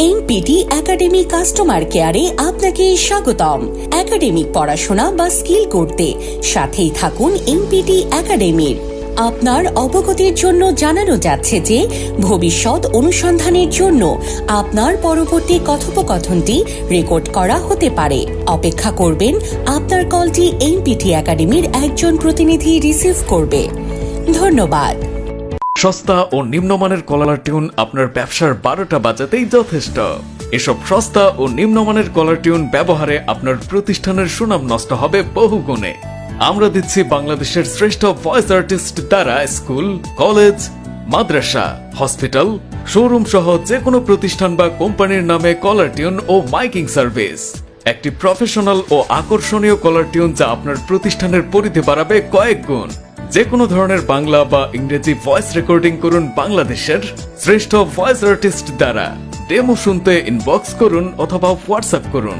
NPT academy customer কেয়ারে আপনাকে স্বাগতম। একাডেমিক পড়াশোনা বা স্কিল করতে সাথেই থাকুন এনপিটি একাডেমির। আপনার অবগতির জন্য জানানো যাচ্ছে যে ভবিষ্যৎ অনুসন্ধানের জন্য আপনার পরবর্তী কথোপকথনটি রেকর্ড করা হতে পারে। অপেক্ষা করবেন, আপনার কলটি এনপিটি একাডেমির একজন প্রতিনিধি রিসিভ করবে। ধন্যবাদ। সস্তা ও নিম্নমানের কলার টিউন আপনার ব্যবসার 12টা বাজাতেই যথেষ্ট। এসব সস্তা ও নিম্নমানের কলার টিউন ব্যবহারে আপনার প্রতিষ্ঠানের সুনাম নষ্ট হবে বহুগুণে। আমরা দিচ্ছি বাংলাদেশের শ্রেষ্ঠ ভয়েস আর্টিস্ট দ্বারা স্কুল, কলেজ, মাদ্রাসা, হসপিটাল, শোরুম সহ যে কোনো প্রতিষ্ঠান বা কোম্পানির নামে কলার টিউন ও মাইকিং সার্ভিস। একটি প্রফেশনাল ও আকর্ষণীয় কলার টিউন যা আপনার প্রতিষ্ঠানের পরিধি বাড়াবে কয়েক গুণ। যে কোনো ধরনের বাংলা বা ইংরেজি ভয়েস রেকর্ডিং করুন বাংলাদেশের শ্রেষ্ঠ ভয়েস আর্টিস্ট দ্বারা। ডেমো শুনতে ইনবক্স করুন অথবা হোয়াটসঅ্যাপ করুন।